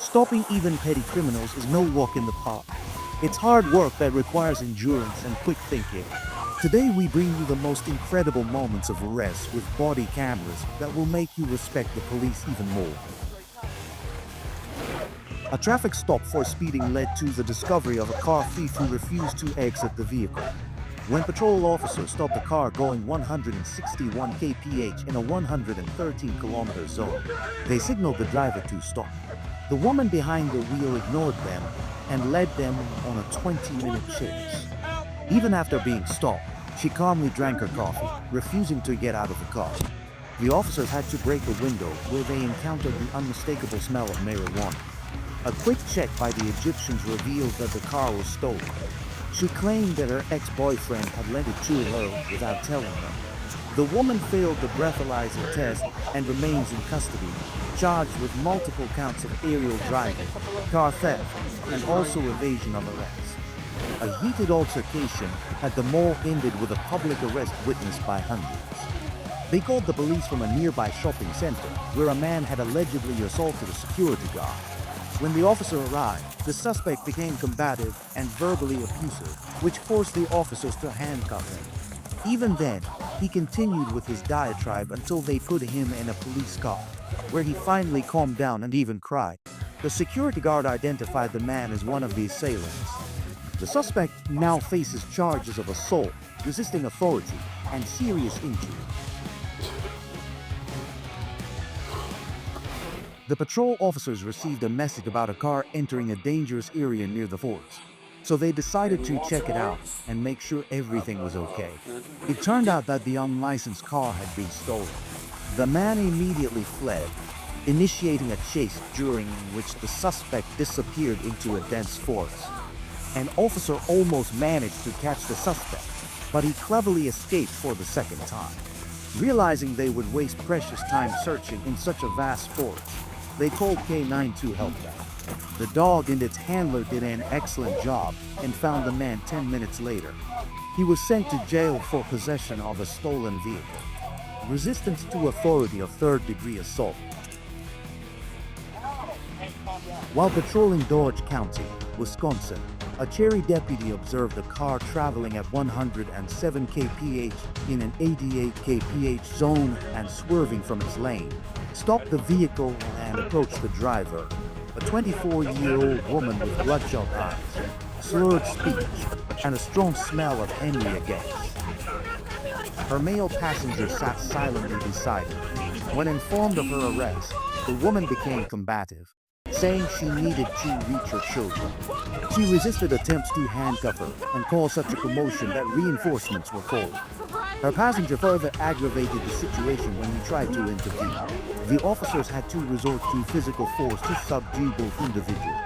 Stopping even petty criminals is no walk in the park. It's hard work that requires endurance and quick thinking. Today we bring you the most incredible moments of arrest with body cameras that will make you respect the police even more. A traffic stop for speeding led to the discovery of a car thief who refused to exit the vehicle. When patrol officers stopped a car going 161 kph in a 113-kilometer zone, they signaled the driver to stop. The woman behind the wheel ignored them and led them on a 20-minute chase. Even after being stopped, she calmly drank her coffee, refusing to get out of the car. The officers had to break the window where they encountered the unmistakable smell of marijuana. A quick check by the Egyptians revealed that the car was stolen. She claimed that her ex-boyfriend had lent it to her without telling her. The woman failed the breathalyzer test and remains in custody, charged with multiple counts of aerial driving, car theft, and also evasion of arrest. A heated altercation at the mall ended with a public arrest witnessed by hundreds. They called the police from a nearby shopping center where a man had allegedly assaulted a security guard. When the officer arrived, the suspect became combative and verbally abusive, which forced the officers to handcuff him. Even then, he continued with his diatribe until they put him in a police car, where he finally calmed down and even cried. The security guard identified the man as one of the assailants. The suspect now faces charges of assault, resisting authority, and serious injury. The patrol officers received a message about a car entering a dangerous area near the forts, so they decided to check it out and make sure everything was okay. It turned out that the unlicensed car had been stolen. The man immediately fled, initiating a chase during which the suspect disappeared into a dense forest. An officer almost managed to catch the suspect, but he cleverly escaped for the second time. Realizing they would waste precious time searching in such a vast forest, they called K9 to help them. The dog and its handler did an excellent job and found the man 10 minutes later. He was sent to jail for possession of a stolen vehicle, resistance to authority of third-degree assault. While patrolling Dodge County, Wisconsin, a Cherry deputy observed a car traveling at 107 kph in an 88 kph zone and swerving from its lane, stopped the vehicle and approached the driver, a 24-year-old woman with bloodshot eyes, slurred speech, and a strong smell of Henry gas. Her male passenger sat silently beside her. When informed of her arrest, the woman became combative, saying she needed to reach her children. She resisted attempts to handcuff her and caused such a commotion that reinforcements were called. Her passenger further aggravated the situation when he tried to intervene. The officers had to resort to physical force to subdue both individuals.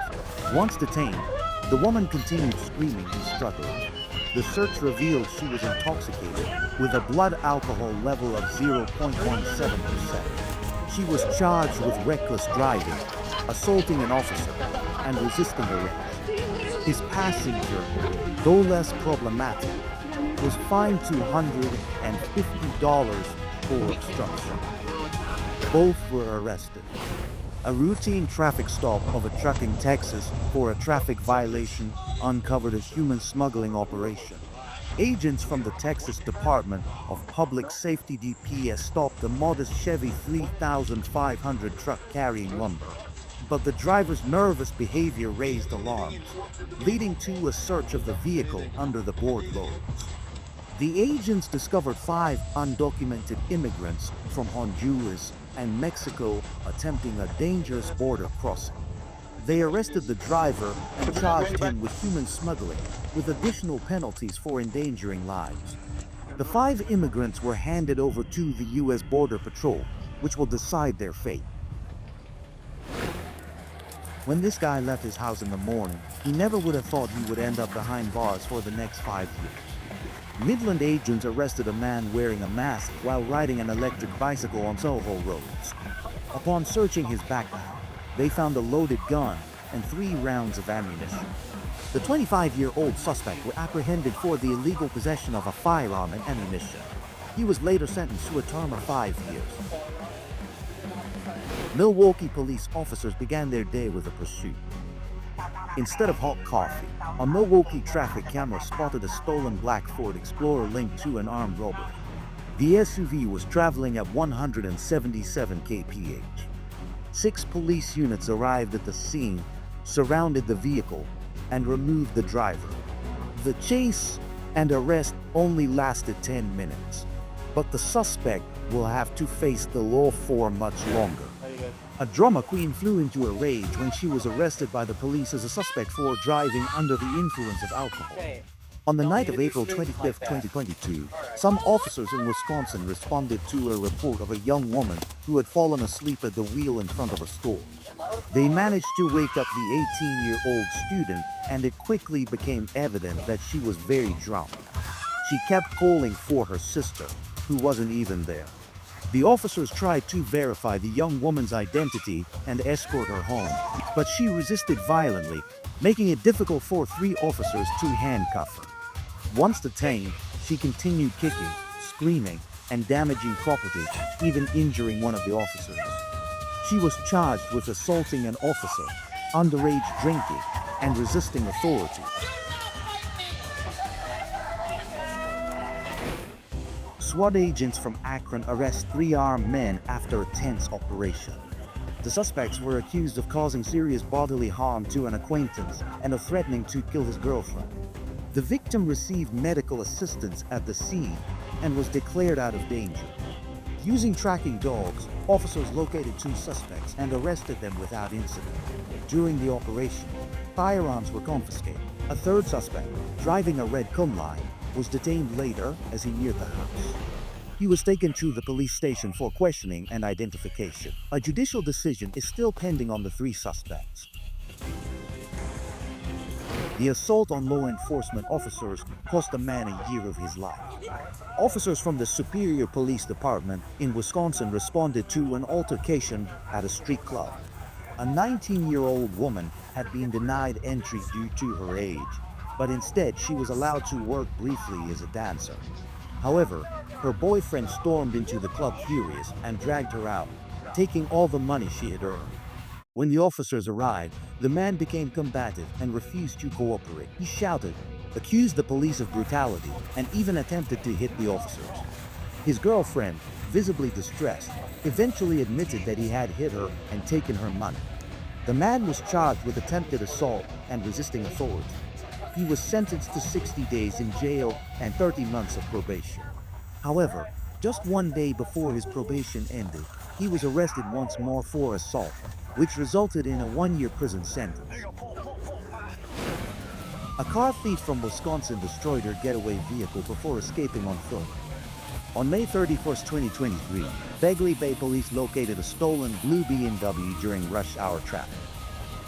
Once detained, the woman continued screaming and struggling. The search revealed she was intoxicated with a blood alcohol level of 0.17%. She was charged with reckless driving, assaulting an officer, and resisting arrest. His passenger, though less problematic, was fined $250 for obstruction. Both were arrested. A routine traffic stop of a truck in Texas for a traffic violation uncovered a human smuggling operation. Agents from the Texas Department of Public Safety DPS stopped a modest Chevy 3500 truck carrying lumber. But the driver's nervous behavior raised alarms, leading to a search of the vehicle under the board loads. The agents discovered 5 undocumented immigrants from Honduras and Mexico attempting a dangerous border crossing. They arrested the driver and charged him with human smuggling, with additional penalties for endangering lives. The 5 immigrants were handed over to the U.S. Border Patrol, which will decide their fate. When this guy left his house in the morning, he never would have thought he would end up behind bars for the next 5 years. Midland agents arrested a man wearing a mask while riding an electric bicycle on Soho roads. Upon searching his backpack, they found a loaded gun and 3 rounds of ammunition. The 25-year-old suspect was apprehended for the illegal possession of a firearm and ammunition. He was later sentenced to a term of 5 years. Milwaukee police officers began their day with a pursuit. Instead of hot coffee, a Milwaukee traffic camera spotted a stolen black Ford Explorer linked to an armed robbery. The SUV was traveling at 177 kph. 6 police units arrived at the scene, surrounded the vehicle, and removed the driver. The chase and arrest only lasted 10 minutes, but the suspect will have to face the law for much longer. A drama queen flew into a rage when she was arrested by the police as a suspect for driving under the influence of alcohol. On the night of April 25, 2022, some officers in Wisconsin responded to a report of a young woman who had fallen asleep at the wheel in front of a store. They managed to wake up the 18-year-old student, and it quickly became evident that she was very drunk. She kept calling for her sister, who wasn't even there. The officers tried to verify the young woman's identity and escort her home, but she resisted violently, making it difficult for 3 officers to handcuff her. Once detained, she continued kicking, screaming, and damaging property, even injuring one of the officers. She was charged with assaulting an officer, underage drinking, and resisting authority. SWAT agents from Akron arrest 3 armed men after a tense operation. The suspects were accused of causing serious bodily harm to an acquaintance and of threatening to kill his girlfriend. The victim received medical assistance at the scene and was declared out of danger. Using tracking dogs, officers located 2 suspects and arrested them without incident. During the operation, firearms were confiscated. A 3rd suspect, driving a red Kumline, was detained later as he neared the house. He was taken to the police station for questioning and identification. A judicial decision is still pending on the 3 suspects. The assault on law enforcement officers cost a man a year of his life. Officers from the Superior Police Department in Wisconsin responded to an altercation at a street club. A 19-year-old woman had been denied entry due to her age, but instead she was allowed to work briefly as a dancer. However, her boyfriend stormed into the club furious and dragged her out, taking all the money she had earned. When the officers arrived, the man became combative and refused to cooperate. He shouted, accused the police of brutality, and even attempted to hit the officers. His girlfriend, visibly distressed, eventually admitted that he had hit her and taken her money. The man was charged with attempted assault and resisting authority. He was sentenced to 60 days in jail and 30 months of probation. However, just 1 day before his probation ended, he was arrested once more for assault, which resulted in a 1-year prison sentence. A car thief from Wisconsin destroyed her getaway vehicle before escaping on foot. On May 31, 2023, Begley Bay police located a stolen blue BMW during rush hour traffic.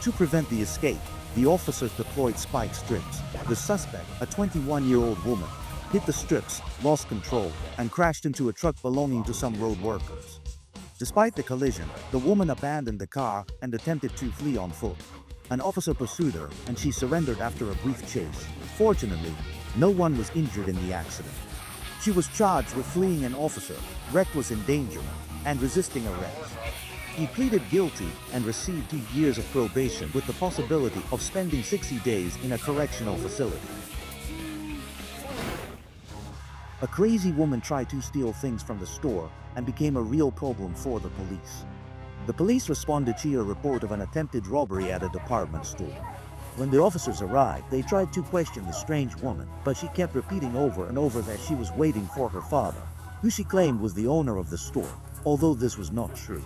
To prevent the escape, the officers deployed spike strips. The suspect, a 21-year-old woman, hit the strips, lost control, and crashed into a truck belonging to some road workers. Despite the collision, the woman abandoned the car and attempted to flee on foot. An officer pursued her, and she surrendered after a brief chase. Fortunately, no one was injured in the accident. She was charged with fleeing an officer, reckless endangerment, and resisting arrest. He pleaded guilty and received 2 years of probation with the possibility of spending 60 days in a correctional facility. A crazy woman tried to steal things from the store and became a real problem for the police. The police responded to a report of an attempted robbery at a department store. When the officers arrived, they tried to question the strange woman, but she kept repeating over and over that she was waiting for her father, who she claimed was the owner of the store, although this was not true.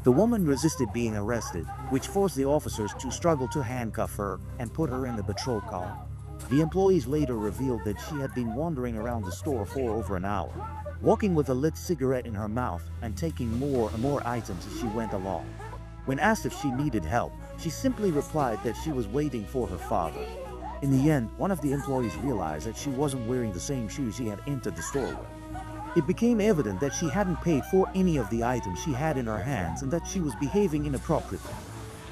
The woman resisted being arrested, which forced the officers to struggle to handcuff her and put her in the patrol car. The employees later revealed that she had been wandering around the store for over an hour, walking with a lit cigarette in her mouth and taking more and more items as she went along. When asked if she needed help, she simply replied that she was waiting for her father. In the end, one of the employees realized that she wasn't wearing the same shoes she had entered the store with. It became evident that she hadn't paid for any of the items she had in her hands and that she was behaving inappropriately.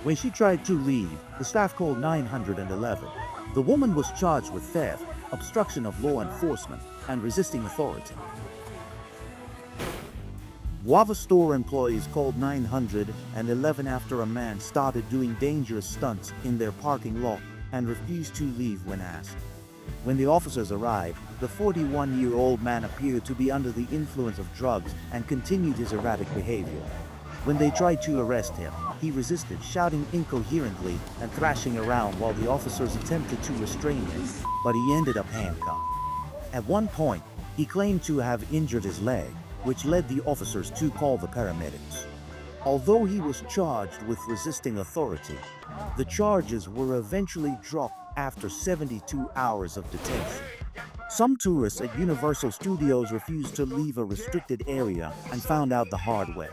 When she tried to leave, the staff called 911. The woman was charged with theft, obstruction of law enforcement, and resisting authority. Guava store employees called 911 after a man started doing dangerous stunts in their parking lot and refused to leave when asked. When the officers arrived, the 41-year-old man appeared to be under the influence of drugs and continued his erratic behavior. When they tried to arrest him, he resisted, shouting incoherently and thrashing around while the officers attempted to restrain him, but he ended up handcuffed. At one point, he claimed to have injured his leg, which led the officers to call the paramedics. Although he was charged with resisting authority, the charges were eventually dropped after 72 hours of detention. Some tourists at Universal Studios refused to leave a restricted area and found out the hard way.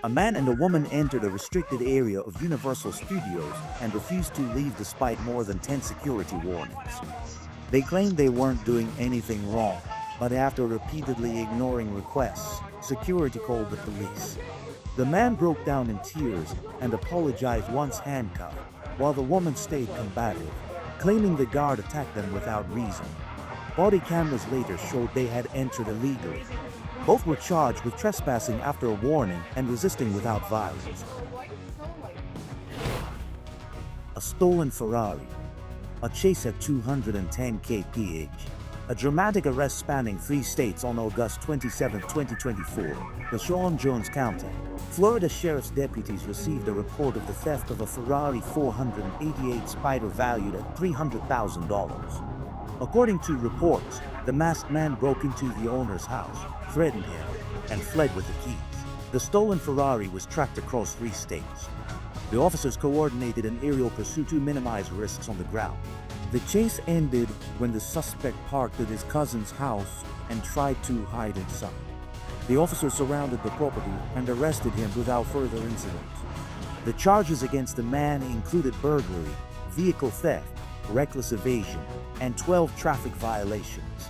A man and a woman entered a restricted area of Universal Studios and refused to leave despite more than 10 security warnings. They claimed they weren't doing anything wrong, but after repeatedly ignoring requests, security called the police. The man broke down in tears and apologized once handcuffed, while the woman stayed combative, claiming the guard attacked them without reason. Body cameras later showed they had entered illegally. Both were charged with trespassing after a warning and resisting without violence. A stolen Ferrari. A chase at 210 kph. A dramatic arrest spanning 3 states on August 27, 2024, in Sean Jones County. Florida Sheriff's deputies received a report of the theft of a Ferrari 488 Spider valued at $300,000. According to reports, the masked man broke into the owner's house, threatened him, and fled with the keys. The stolen Ferrari was tracked across 3 states. The officers coordinated an aerial pursuit to minimize risks on the ground. The chase ended when the suspect parked at his cousin's house and tried to hide inside. The officers surrounded the property and arrested him without further incident. The charges against the man included burglary, vehicle theft, reckless evasion, and 12 traffic violations.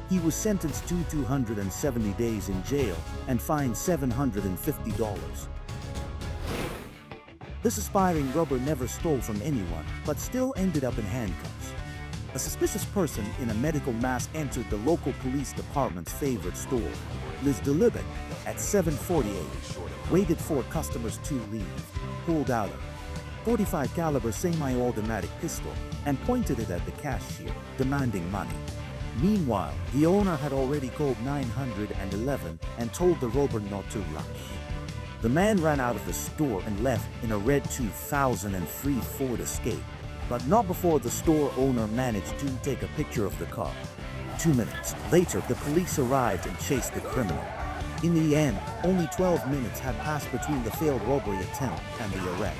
He was sentenced to 270 days in jail and fined $750. This aspiring robber never stole from anyone, but still ended up in handcuffs. A suspicious person in a medical mask entered the local police department's favorite store, Liz Delibic, at 7:48, waited for customers to leave, pulled out a .45 caliber semi-automatic pistol, and pointed it at the cashier, demanding money. Meanwhile, the owner had already called 911 and told the robber not to rush. The man ran out of the store and left in a red 2003 Ford Escape, but not before the store owner managed to take a picture of the car. 2 minutes later, the police arrived and chased the criminal. In the end, only 12 minutes had passed between the failed robbery attempt and the arrest.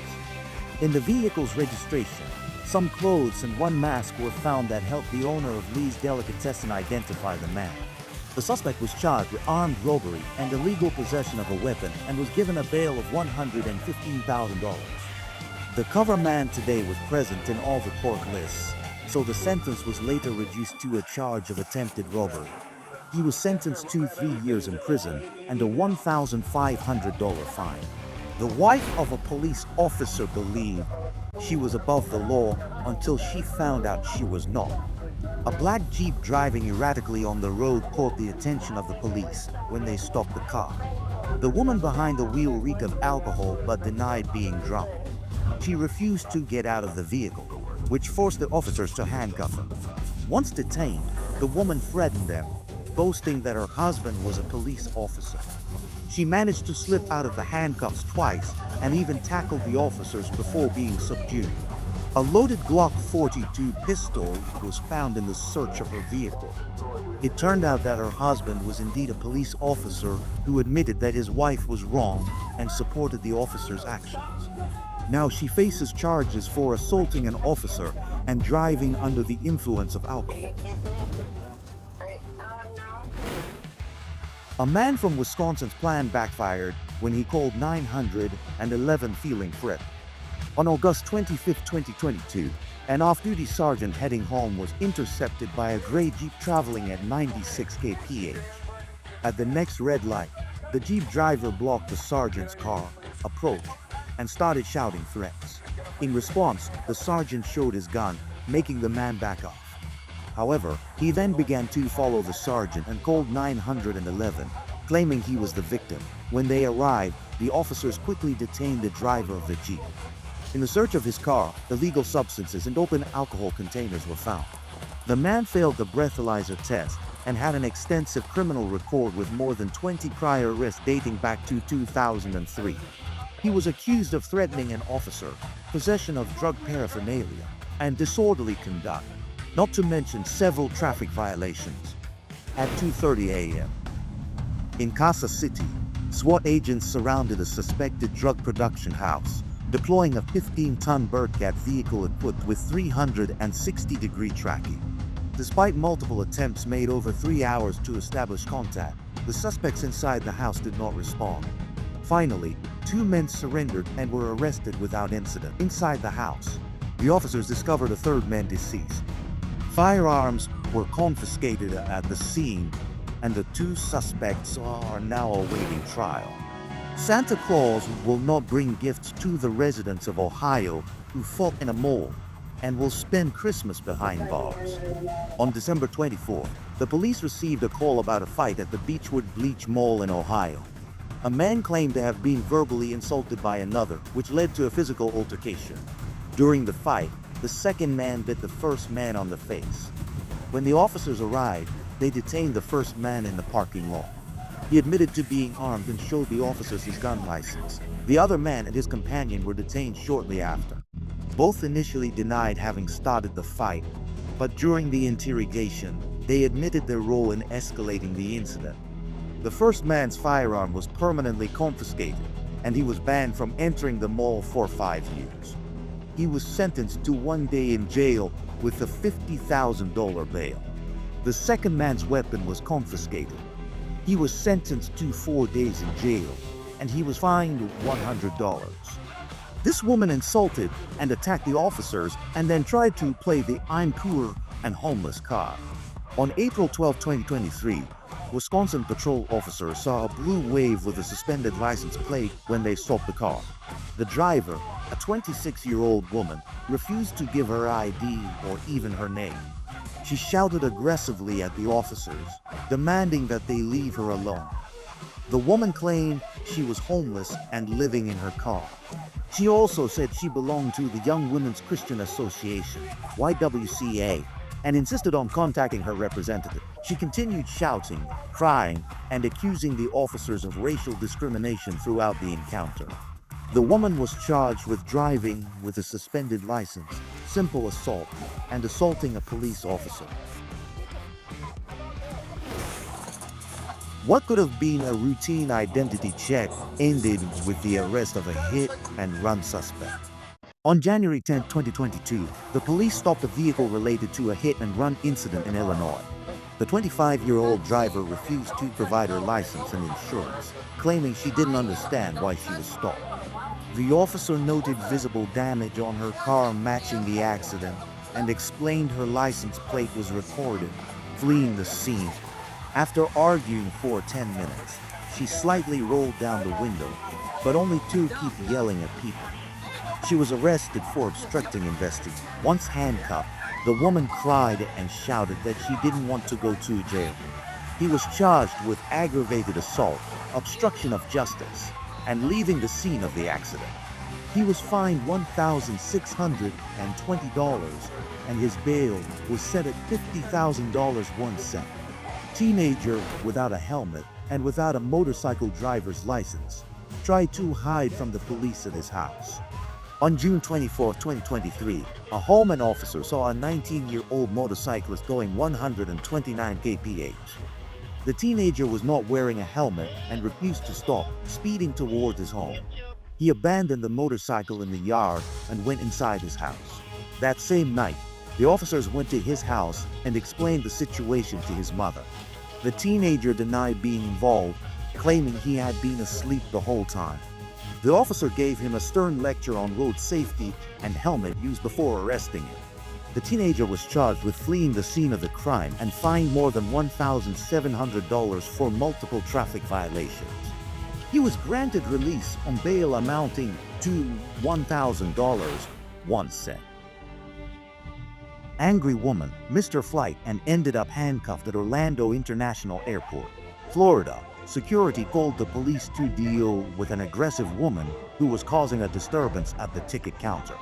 In the vehicle's registration, some clothes and one mask were found that helped the owner of Lee's Delicatessen identify the man. The suspect was charged with armed robbery and illegal possession of a weapon and was given a bail of $115,000. The cover man today was present in all the court lists, so the sentence was later reduced to a charge of attempted robbery. He was sentenced to 3 years in prison and a $1,500 fine. The wife of a police officer believed she was above the law until she found out she was not. A black Jeep driving erratically on the road caught the attention of the police when they stopped the car. The woman behind the wheel reeked of alcohol but denied being drunk. She refused to get out of the vehicle, which forced the officers to handcuff her. Once detained, the woman threatened them, boasting that her husband was a police officer. She managed to slip out of the handcuffs twice and even tackled the officers before being subdued. A loaded Glock 42 pistol was found in the search of her vehicle. It turned out that her husband was indeed a police officer who admitted that his wife was wrong and supported the officer's actions. Now she faces charges for assaulting an officer and driving under the influence of alcohol. A man from Wisconsin's plan backfired when he called 911 feeling threatened. On August 25, 2022, an off-duty sergeant heading home was intercepted by a gray Jeep traveling at 96 kph. At the next red light, the Jeep driver blocked the sergeant's car, approached, and started shouting threats. In response, the sergeant showed his gun, making the man back off. However, he then began to follow the sergeant and called 911, claiming he was the victim. When they arrived, the officers quickly detained the driver of the Jeep. In the search of his car, illegal substances and open alcohol containers were found. The man failed the breathalyzer test and had an extensive criminal record with more than 20 prior arrests dating back to 2003. He was accused of threatening an officer, possession of drug paraphernalia, and disorderly conduct, not to mention several traffic violations. At 2:30 a.m. in Casa City, SWAT agents surrounded a suspected drug production house, deploying a 15-ton Birdcat vehicle equipped with 360-degree tracking. Despite multiple attempts made over 3 hours to establish contact, the suspects inside the house did not respond. Finally, 2 men surrendered and were arrested without incident. Inside the house, the officers discovered a third man deceased. Firearms were confiscated at the scene, and the 2 suspects are now awaiting trial. Santa Claus will not bring gifts to the residents of Ohio who fought in a mall and will spend Christmas behind bars. On December 24th, the police received a call about a fight at the Beechwood Beach Mall in Ohio. A man claimed to have been verbally insulted by another, which led to a physical altercation. During the fight, the second man bit the first man on the face. When the officers arrived, they detained the first man in the parking lot. He admitted to being armed and showed the officers his gun license. The other man and his companion were detained shortly after. Both initially denied having started the fight, but during the interrogation, they admitted their role in escalating the incident. The first man's firearm was permanently confiscated, and he was banned from entering the mall for 5 years. He was sentenced to 1 day in jail with a $50,000 bail. The second man's weapon was confiscated. He was sentenced to 4 days in jail, and he was fined $100. This woman insulted and attacked the officers and then tried to play the "I'm poor and homeless" card. On April 12, 2023, Wisconsin patrol officers saw a blue Wave with a suspended license plate when they stopped the car. The driver, a 26-year-old woman, refused to give her ID or even her name. She shouted aggressively at the officers, demanding that they leave her alone. The woman claimed she was homeless and living in her car. She also said she belonged to the Young Women's Christian Association, YWCA, and insisted on contacting her representative. She continued shouting, crying, and accusing the officers of racial discrimination throughout the encounter. The woman was charged with driving with a suspended license, simple assault, and assaulting a police officer. What could have been a routine identity check ended with the arrest of a hit-and-run suspect. On January 10, 2022, the police stopped a vehicle related to a hit-and-run incident in Illinois. The 25-year-old driver refused to provide her license and insurance, claiming she didn't understand why she was stopped. The officer noted visible damage on her car matching the accident and explained her license plate was recorded, fleeing the scene. After arguing for 10 minutes, she slightly rolled down the window, but only to keep yelling at people. She was arrested for obstructing investigation. Once handcuffed, the woman cried and shouted that she didn't want to go to jail. He was charged with aggravated assault, obstruction of justice, and leaving the scene of the accident. He was fined $1,620, and his bail was set at $50,000 1 cent. Teenager without a helmet and without a motorcycle driver's license tried to hide from the police at his house. On June 24, 2023, a Holman officer saw a 19-year-old motorcyclist going 129 kph. The teenager was not wearing a helmet and refused to stop, speeding toward his home. He abandoned the motorcycle in the yard and went inside his house. That same night, the officers went to his house and explained the situation to his mother. The teenager denied being involved, claiming he had been asleep the whole time. The officer gave him a stern lecture on road safety and helmet use before arresting him. The teenager was charged with fleeing the scene of the crime and fined more than $1,700 for multiple traffic violations. He was granted release on bail amounting to $1,000 1 cent. Angry woman missed her flight and ended up handcuffed at Orlando International Airport, Florida, Security called the police to deal with an aggressive woman who was causing a disturbance at the ticket counter.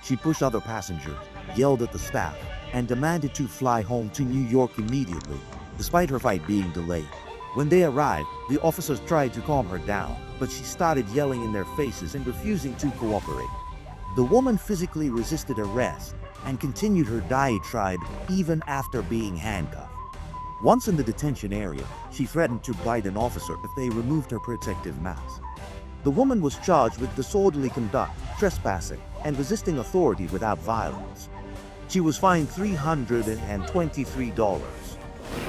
She pushed other passengers, yelled at the staff, and demanded to fly home to New York immediately, despite her flight being delayed. When they arrived, the officers tried to calm her down, but she started yelling in their faces and refusing to cooperate. The woman physically resisted arrest and continued her diatribe even after being handcuffed. Once in the detention area, she threatened to bite an officer if they removed her protective mask. The woman was charged with disorderly conduct, trespassing, and resisting authority without violence. She was fined $323.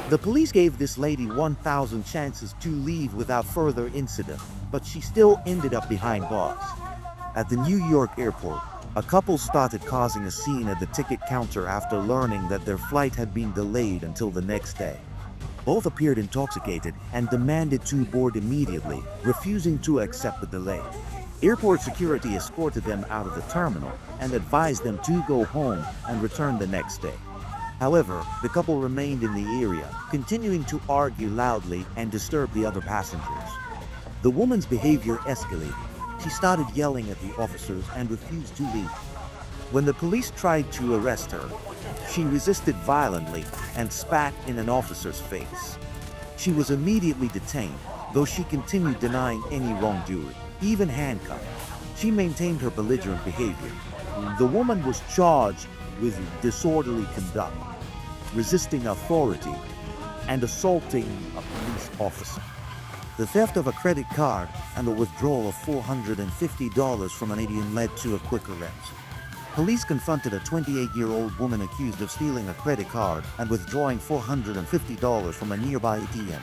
The police gave this lady 1,000 chances to leave without further incident, but she still ended up behind bars. At the New York airport, a couple started causing a scene at the ticket counter after learning that their flight had been delayed until the next day. Both appeared intoxicated and demanded to board immediately, refusing to accept the delay. Airport security escorted them out of the terminal and advised them to go home and return the next day. However, the couple remained in the area, continuing to argue loudly and disturb the other passengers. The woman's behavior escalated. She started yelling at the officers and refused to leave. When the police tried to arrest her, she resisted violently and spat in an officer's face. She was immediately detained, though she continued denying any wrongdoing, even handcuffed. She maintained her belligerent behavior. The woman was charged with disorderly conduct, resisting authority, and assaulting a police officer. The theft of a credit card and the withdrawal of $450 from an ATM led to a quick arrest. Police confronted a 28-year-old woman accused of stealing a credit card and withdrawing $450 from a nearby ATM.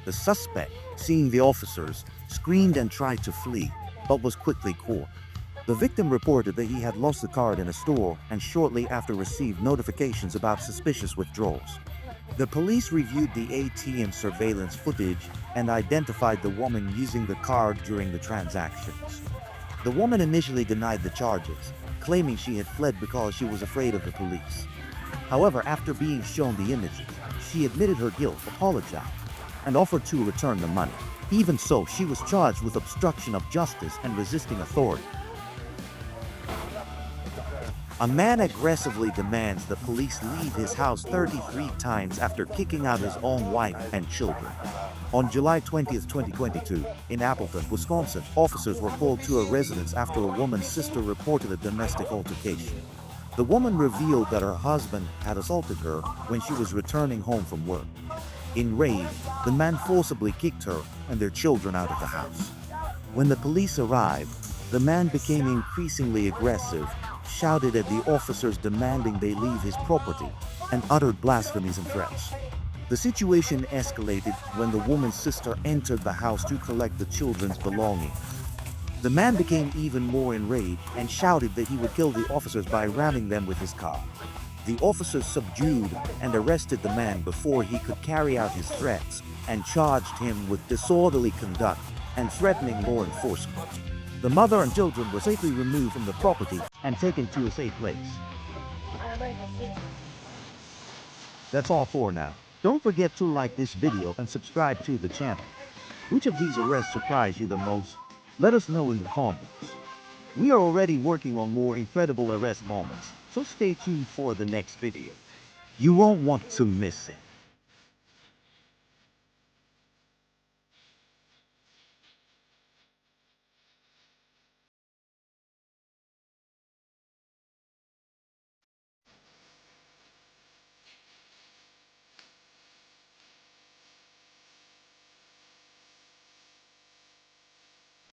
The suspect, seeing the officers, screamed and tried to flee, but was quickly caught. The victim reported that he had lost the card in a store and shortly after received notifications about suspicious withdrawals. The police reviewed the ATM surveillance footage and identified the woman using the card during the transactions. The woman initially denied the charges, claiming she had fled because she was afraid of the police. However, after being shown the images, she admitted her guilt, apologized, and offered to return the money. Even so, she was charged with obstruction of justice and resisting authority. A man aggressively demands the police leave his house 33 times after kicking out his own wife and children. On July 20, 2022, in Appleton, Wisconsin, officers were called to a residence after a woman's sister reported a domestic altercation. The woman revealed that her husband had assaulted her when she was returning home from work. Enraged, the man forcibly kicked her and their children out of the house. When the police arrived, the man became increasingly aggressive, shouted at the officers demanding they leave his property, and uttered blasphemies and threats. The situation escalated when the woman's sister entered the house to collect the children's belongings. The man became even more enraged and shouted that he would kill the officers by ramming them with his car. The officers subdued and arrested the man before he could carry out his threats and charged him with disorderly conduct and threatening law enforcement. The mother and children were safely removed from the property and taken to a safe place. That's all for now. Don't forget to like this video and subscribe to the channel. Which of these arrests surprised you the most? Let us know in the comments. We are already working on more incredible arrest moments, so stay tuned for the next video. You won't want to miss it.